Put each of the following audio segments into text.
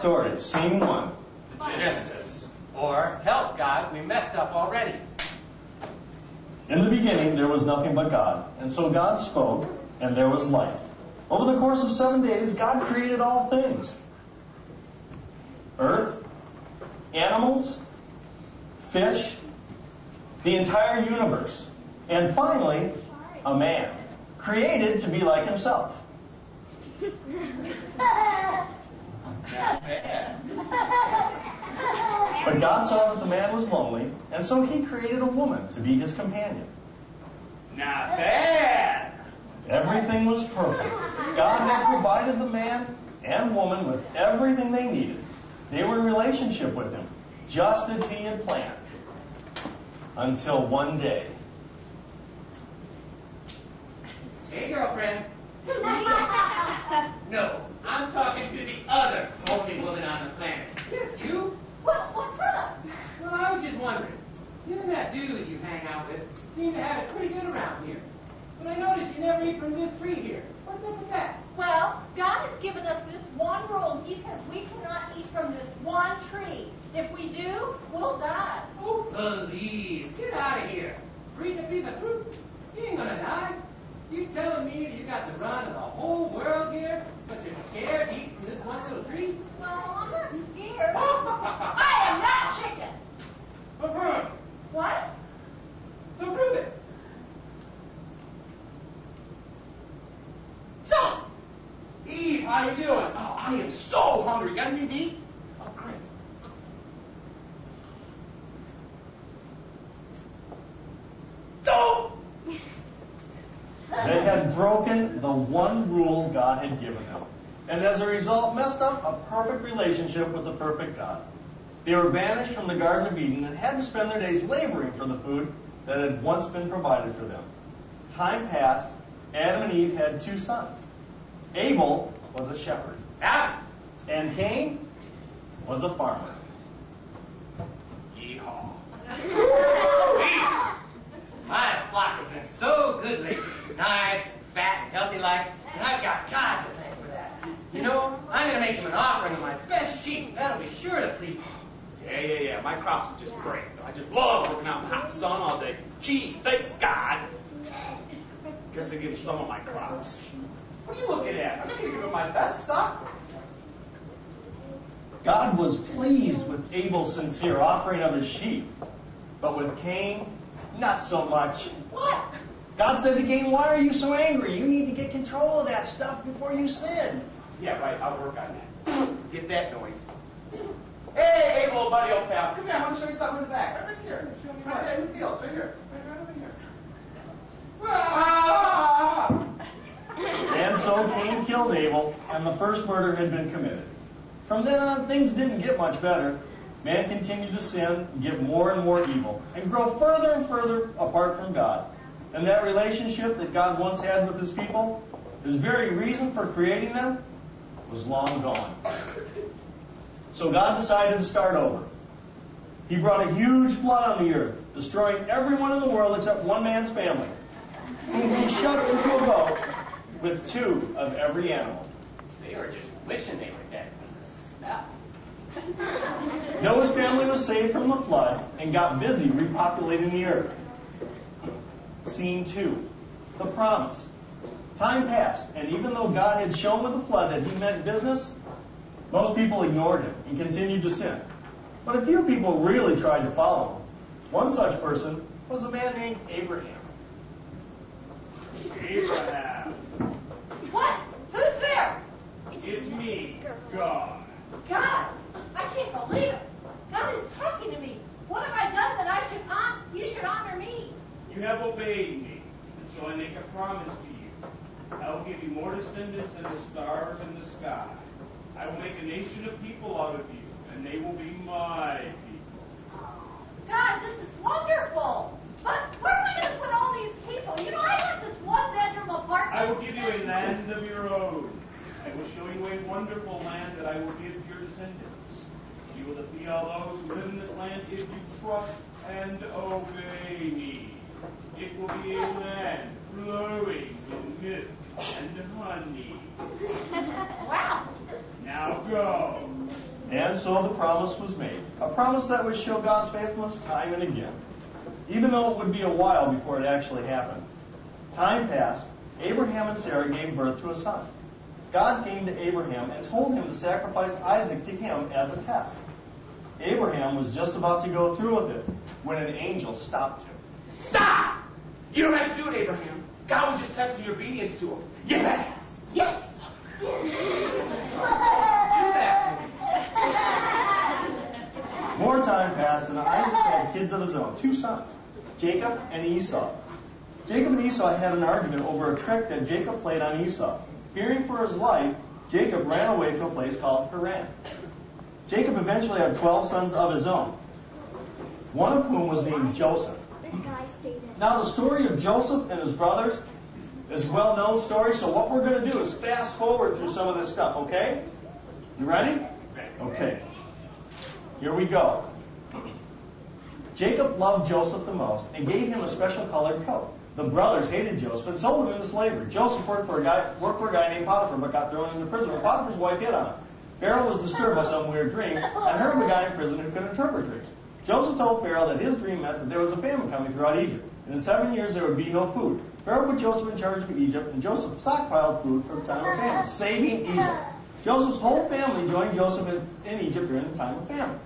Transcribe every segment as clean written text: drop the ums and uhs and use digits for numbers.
story, scene one. Genesis. Or, help God, we messed up already. In the beginning, there was nothing but God. And so God spoke, and there was light. Over the course of 7 days, God created all things. Earth, animals, fish, the entire universe. And finally, a man, created to be like himself. But God saw that the man was lonely, and so he created a woman to be his companion. Not bad. Everything was perfect. God had provided the man and woman with everything they needed. They were in relationship with him, just as he had planned. Until one day. Hey, girlfriend. No, I'm talking to the other only woman on the planet. Yes, you. Well, what's up? Well, I was just wondering. You and that dude you hang out with seem to have it pretty good around here. But I noticed you never eat from this tree here. What's up with that? Well, God has given us this one rule. He says we cannot eat from this one tree. If we do, we'll die. Oh, please, get out of here. For eating a piece of fruit, you ain't gonna die. You telling me that you got the run of the whole world here, but you're scared to eat from this one little tree? Well, I'm not scared. I am not chicken. But prove it. What? So prove it. So, Eve, how you doing? Oh, I am so hungry. Got anything to eat? Oh, great. Don't! They had broken the one rule God had given them, and as a result messed up a perfect relationship with the perfect God. They were banished from the Garden of Eden and had to spend their days laboring for the food that had once been provided for them. Time passed. Adam and Eve had 2 sons. Abel was a shepherd, and Cain was a farmer. Yeehaw. My flock has been so good lately. Nice, fat, and healthy like, and I've got God to thank for that. You know, I'm going to make him an offering of my best sheep. That'll be sure to please him. Yeah. My crops are just great. I just love working out in the hot sun all day. Gee, thanks God. Guess I give you some of my crops. What are you looking at? I'm not going to give him my best stuff. God was pleased with Abel's sincere offering of his sheep, but with Cain, not so much. What? God said to Cain, "Why are you so angry? You need to get control of that stuff before you sin." Yeah, right. I'll work on that. Get that noise. Hey, Abel, buddy, old pal. Come here. I want to show you something in the back. Right here. Show me right there in the field. Right here. Right over here. Ah! And so Cain killed Abel, and the first murder had been committed. From then on, things didn't get much better. Man continued to sin, get more and more evil, and grow further and further apart from God. And that relationship that God once had with his people, his very reason for creating them, was long gone. So God decided to start over. He brought a huge flood on the earth, destroying everyone in the world except one man's family, whom he shoved into a boat with 2 of every animal. They were just wishing they were dead because of the smell. Noah's family was saved from the flood and got busy repopulating the earth. Scene 2, the promise. Time passed, and even though God had shown with the flood that he meant business, most people ignored him and continued to sin. But a few people really tried to follow him. One such person was a man named Abraham. Abraham. what? Who's there? It's me, God. God, I can't believe it. God is talking to me. What have I done that you should honor me? You have obeyed me, and so I make a promise to you. I will give you more descendants than the stars in the sky. I will make a nation of people out of you, and they will be my people. God, this is wonderful. But where am I going to put all these people? You know, I got this 1-bedroom apartment. I will give you a land of your own. I will show you a wonderful land that I will give your descendants. You will defeat all those who live in this land if you trust and obey me. It will be a land flowing with milk and honey. Wow. Now go. And so the promise was made, a promise that would show God's faithfulness time and again, even though it would be a while before it actually happened. Time passed. Abraham and Sarah gave birth to a son. God came to Abraham and told him to sacrifice Isaac to him as a test. Abraham was just about to go through with it when an angel stopped him. Stop! You don't have to do it, Abraham. God was just testing your obedience to him. Yes! Yes. Do that to me. More time passed, and Isaac had kids of his own, 2 sons, Jacob and Esau. Jacob and Esau had an argument over a trick that Jacob played on Esau. Fearing for his life, Jacob ran away to a place called Haran. Jacob eventually had 12 sons of his own, one of whom was named Joseph. Now the story of Joseph and his brothers is a well-known story, so what we're going to do is fast forward through some of this stuff, okay? You ready? Okay. Here we go. Jacob loved Joseph the most and gave him a special colored coat. The brothers hated Joseph and sold him into slavery. Joseph worked for a guy named Potiphar, but got thrown into prison. Potiphar's wife hit on him. Pharaoh was disturbed by some weird dream and heard of a guy in prison who could interpret dreams. Joseph told Pharaoh that his dream meant that there was a famine coming throughout Egypt, and in 7 years there would be no food. Pharaoh put Joseph in charge of Egypt, and Joseph stockpiled food for the time of famine, saving Egypt. Joseph's whole family joined Joseph in Egypt during the time of famine.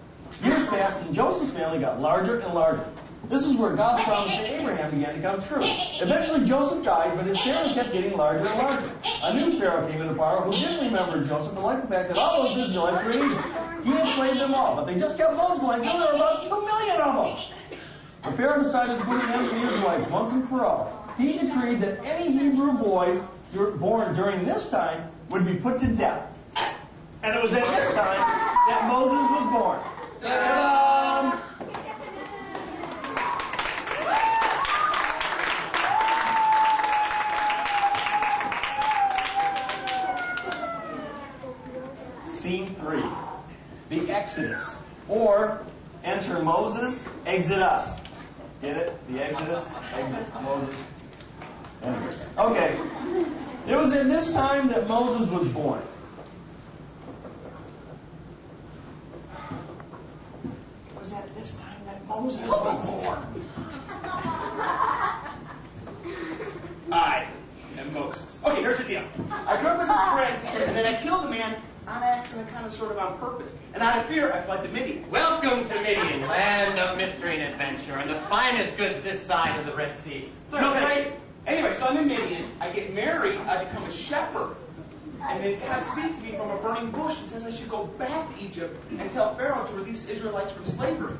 Years passed, and Joseph's family got larger and larger. This is where God's promise to Abraham began to come true. Eventually Joseph died, but his family kept getting larger and larger. A new Pharaoh came into power who didn't remember Joseph and liked the fact that all those Israelites were in Egypt. He enslaved them all, but they just kept multiplying until there were about 2 million of them. The Pharaoh decided to put an end to the Israelites once and for all. He decreed that any Hebrew boys born during this time would be put to death. And it was at this time that Moses was born. Ta-da! Scene 3, the Exodus, or enter Moses, exit us. Get it? The Exodus, exit Moses, enter us. Okay. It was at this time that Moses was born. It was at this time that Moses was born. I am Moses. Okay, here's the deal. I grew up as a prince, and then I killed a man on accident, kind of sort of on purpose. And out of fear, I fled to Midian. Welcome to Midian, land of mystery and adventure, and the finest goods this side of the Red Sea. So, Okay. Anyway, so I'm in Midian. I get married. I become a shepherd. And then God speaks to me from a burning bush and says I should go back to Egypt and tell Pharaoh to release Israelites from slavery.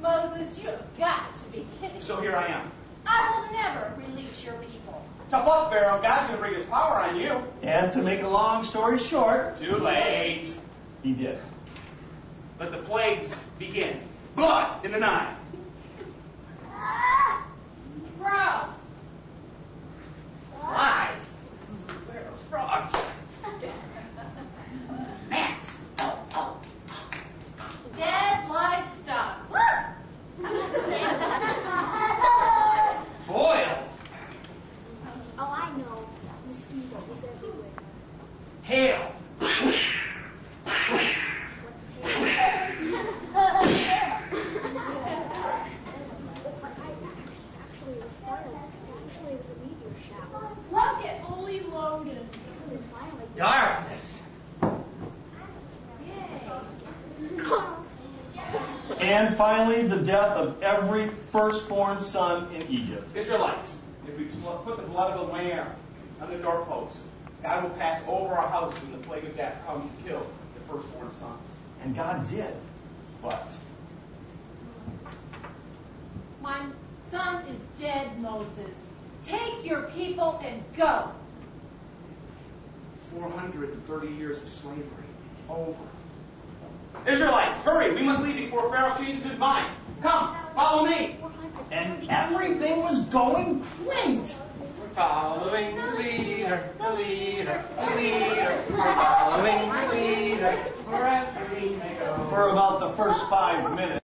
Moses, you have got to be kidding. So here I am. I will never release your people. Tough luck, Pharaoh. God's going to bring his power on you. And to make a long story short, Too late. he did. Let the plagues begin. Blood in the Nile. Gross. Flies. Where are frogs? Gnats. Dead livestock. Boils. Oh, I know. Mosquitoes everywhere. Hail. Actually, it was fire. Actually, it was a meteor shower. Rocket fully loaded. And finally, Darkness. And finally, the death of every firstborn son in Egypt. Israelites, if we put the blood of a lamb on the doorposts, God will pass over our house when the plague of death comes to kill the firstborn sons. And God did. But My son is dead, Moses. Take your people and go. 430 years of slavery. Over. Israelites, hurry! We must leave before Pharaoh changes his mind. Come, follow me. and everything was going great. We're following the leader, the leader, the leader. We're following the leader, wherever he may go. For about the first 5 minutes.